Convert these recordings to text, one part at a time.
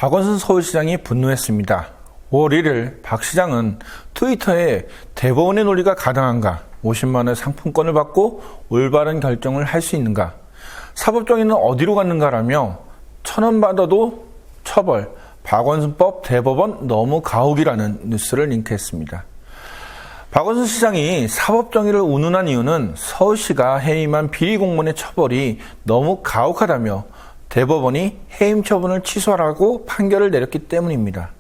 박원순 서울시장이 분노했습니다. 5월 1일 박 시장은 트위터에 대법원의 논리가 가당한가, 50만 원의 상품권을 받고 올바른 결정을 할 수 있는가, 사법정의는 어디로 갔는가라며 1,000원 받아도 처벌, 박원순법 대법원 너무 가혹이라는 뉴스를 링크했습니다. 박원순 시장이 사법정의를 운운한 이유는 서울시가 해임한 비리 공무원의 처벌이 너무 가혹하다며 대법원이 해임 처분을 취소하라고 판결을 내렸기 때문입니다.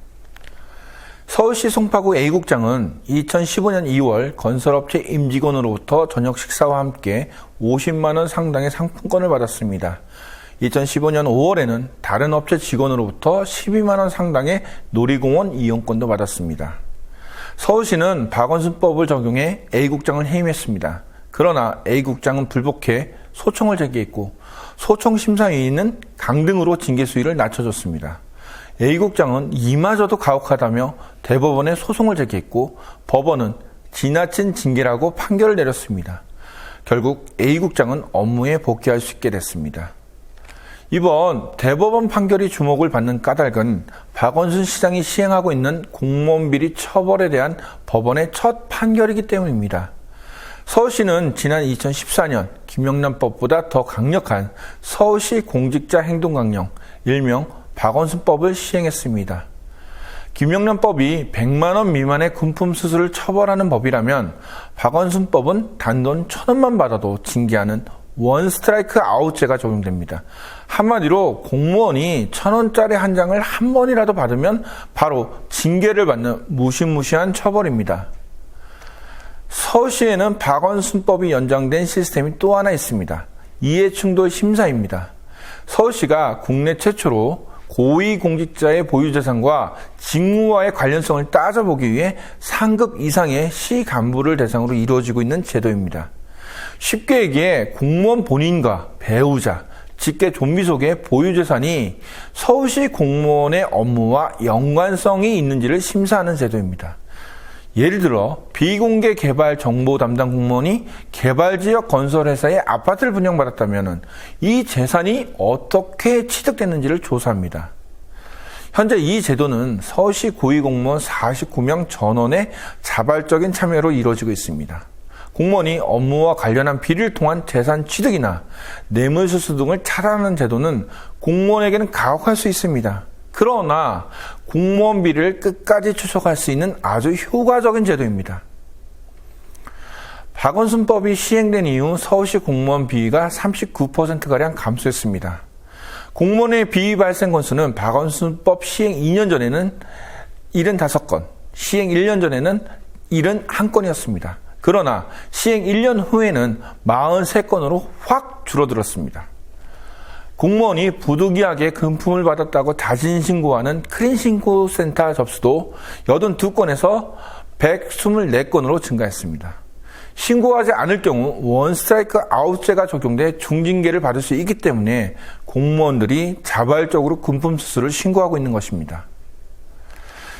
서울시 송파구 A국장은 2015년 2월 건설업체 임직원으로부터 저녁 식사와 함께 50만 원 상당의 상품권을 받았습니다. 2015년 5월에는 다른 업체 직원으로부터 12만 원 상당의 놀이공원 이용권도 받았습니다. 서울시는 박원순법을 적용해 A국장을 해임했습니다. 그러나 A국장은 불복해 소청을 제기했고 소청 심사위는 강등으로 징계 수위를 낮춰줬습니다. A국장은 이마저도 가혹하다며 대법원에 소송을 제기했고 법원은 지나친 징계라고 판결을 내렸습니다. 결국 A국장은 업무에 복귀할 수 있게 됐습니다. 이번 대법원 판결이 주목을 받는 까닭은 박원순 시장이 시행하고 있는 공무원 비리 처벌에 대한 법원의 첫 판결이기 때문입니다. 서울시는 지난 2014년 김영란법보다 더 강력한 서울시 공직자 행동강령, 일명 박원순법을 시행했습니다. 김영란법이 100만 원 미만의 금품 수수를 처벌하는 법이라면 박원순법은 단돈 1,000원만 받아도 징계하는 원 스트라이크 아웃제가 적용됩니다. 한마디로 공무원이 1,000원짜리 한 장을 한 번이라도 받으면 바로 징계를 받는 무시무시한 처벌입니다. 서울시에는 박원순법이 연장된 시스템이 또 하나 있습니다. 이해충돌 심사입니다. 서울시가 국내 최초로 고위공직자의 보유재산과 직무와의 관련성을 따져보기 위해 상급 이상의 시 간부를 대상으로 이루어지고 있는 제도입니다. 쉽게 얘기해 공무원 본인과 배우자, 직계 좀비 속의 보유재산이 서울시 공무원의 업무와 연관성이 있는지를 심사하는 제도입니다. 예를 들어 비공개 개발 정보 담당 공무원이 개발지역 건설회사의 아파트를 분양받았다면 이 재산이 어떻게 취득됐는지를 조사합니다. 현재 이 제도는 서울시 고위공무원 49명 전원의 자발적인 참여로 이루어지고 있습니다. 공무원이 업무와 관련한 비리를 통한 재산 취득이나 뇌물수수 등을 차단하는 제도는 공무원에게는 가혹할 수 있습니다. 그러나 공무원 비리를 끝까지 추적할 수 있는 아주 효과적인 제도입니다. 박원순법이 시행된 이후 서울시 공무원 비위가 39%가량 감소했습니다. 공무원의 비위 발생 건수는 박원순법 시행 2년 전에는 75건, 시행 1년 전에는 71건이었습니다. 그러나 시행 1년 후에는 43건으로 확 줄어들었습니다. 공무원이 부득이하게 금품을 받았다고 자진신고하는 클린신고센터 접수도 82건에서 124건으로 증가했습니다. 신고하지 않을 경우 원스트라이크 아웃제가 적용돼 중징계를 받을 수 있기 때문에 공무원들이 자발적으로 금품 수수를 신고하고 있는 것입니다.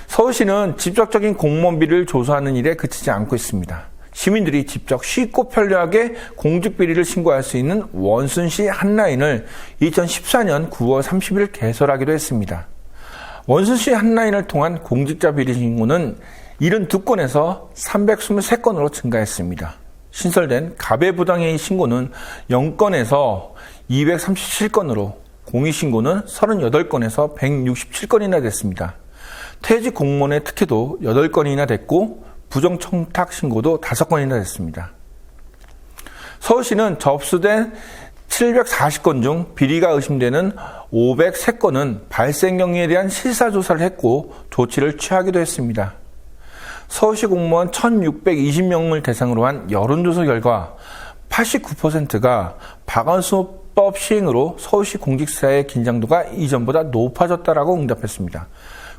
서울시는 직접적인 공무원 비리를 조사하는 일에 그치지 않고 있습니다. 시민들이 직접 쉽고 편리하게 공직 비리를 신고할 수 있는 원순시 핫라인을 2014년 9월 30일 개설하기도 했습니다. 원순시 핫라인을 통한 공직자 비리 신고는 72건에서 323건으로 증가했습니다. 신설된 가배부당행위 신고는 0건에서 237건으로 공익신고는 38건에서 167건이나 됐습니다. 퇴직 공무원의 특혜도 8건이나 됐고 부정청탁 신고도 5건이나 됐습니다. 서울시는 접수된 740건 중 비리가 의심되는 503건은 발생 경위에 대한 실사조사를 했고 조치를 취하기도 했습니다. 서울시 공무원 1,620명을 대상으로 한 여론조사 결과 89%가 박원순법 시행으로 서울시 공직사의 긴장도가 이전보다 높아졌다라고 응답했습니다.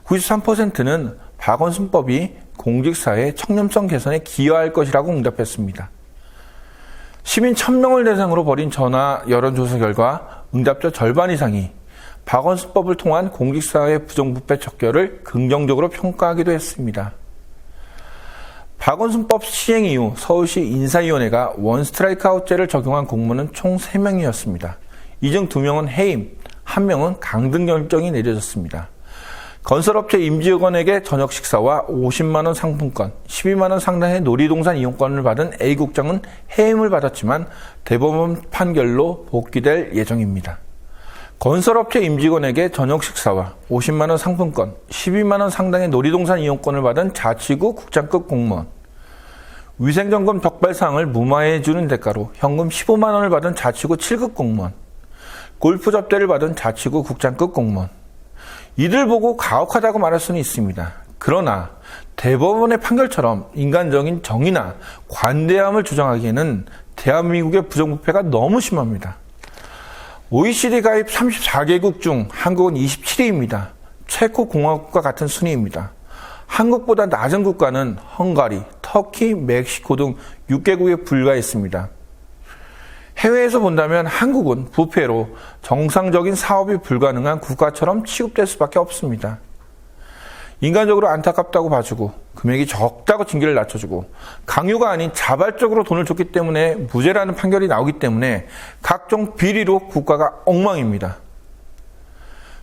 93%는 박원순법이 공직사의 청렴성 개선에 기여할 것이라고 응답했습니다. 시민 1,000명을 대상으로 벌인 전화 여론조사 결과 응답자 절반 이상이 박원순법을 통한 공직사의 부정부패 척결을 긍정적으로 평가하기도 했습니다. 박원순법 시행 이후 서울시 인사위원회가 원스트라이크 아웃제를 적용한 공무원은 총 3명이었습니다. 이 중 2명은 해임, 1명은 강등 결정이 내려졌습니다. 건설업체 임직원에게 저녁 식사와 50만 원 상품권, 12만 원 상당의 놀이동산 이용권을 받은 A국장은 해임을 받았지만 대법원 판결로 복귀될 예정입니다. 건설업체 임직원에게 저녁 식사와 50만 원 상품권, 12만 원 상당의 놀이동산 이용권을 받은 자치구 국장급 공무원, 위생점검 적발사항을 무마해주는 대가로 현금 15만 원을 받은 자치구 7급 공무원, 골프 접대를 받은 자치구 국장급 공무원, 이들 보고 가혹하다고 말할 수는 있습니다. 그러나 대법원의 판결처럼 인간적인 정의나 관대함을 주장하기에는 대한민국의 부정부패가 너무 심합니다. OECD 가입 34개국 중 한국은 27위입니다. 체코 공화국과 같은 순위입니다. 한국보다 낮은 국가는 헝가리, 터키, 멕시코 등 6개국에 불과했습니다. 해외에서 본다면 한국은 부패로 정상적인 사업이 불가능한 국가처럼 취급될 수밖에 없습니다. 인간적으로 안타깝다고 봐주고 금액이 적다고 징계를 낮춰주고 강요가 아닌 자발적으로 돈을 줬기 때문에 무죄라는 판결이 나오기 때문에 각종 비리로 국가가 엉망입니다.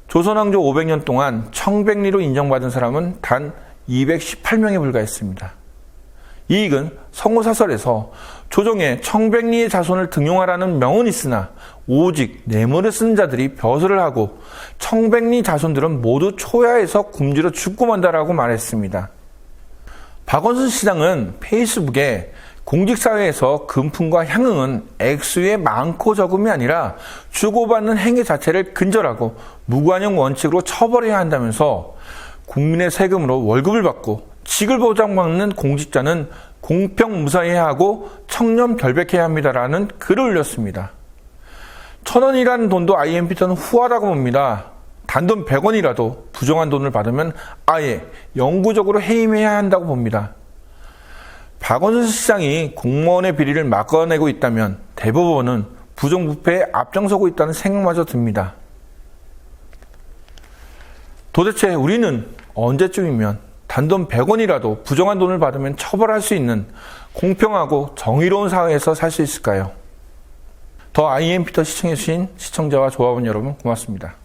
조선왕조 500년 동안 청백리로 인정받은 사람은 단 218명에 불과했습니다. 이익은 성호사설에서 조정에 청백리의 자손을 등용하라는 명은 있으나 오직 뇌물을 쓰는 자들이 벼슬을 하고 청백리 자손들은 모두 초야에서 굶주려 죽고 만다라고 말했습니다. 박원순 시장은 페이스북에 공직사회에서 금품과 향응은 액수의 많고 적음이 아니라 주고받는 행위 자체를 근절하고 무관용 원칙으로 처벌해야 한다면서 국민의 세금으로 월급을 받고 직을 보장받는 공직자는 공평 무사해야 하고 청렴 결백해야 합니다라는 글을 올렸습니다. 1,000원이라는 돈도 IMP터는 후하다고 봅니다. 단돈 100원이라도 부정한 돈을 받으면 아예 영구적으로 해임해야 한다고 봅니다. 박원순 시장이 공무원의 비리를 막아내고 있다면 대법원은 부정부패에 앞장서고 있다는 생각마저 듭니다. 도대체 우리는 언제쯤이면 단돈 100원이라도 부정한 돈을 받으면 처벌할 수 있는 공평하고 정의로운 사회에서 살 수 있을까요? 더 IMP터 시청해주신 시청자와 조합원 여러분 고맙습니다.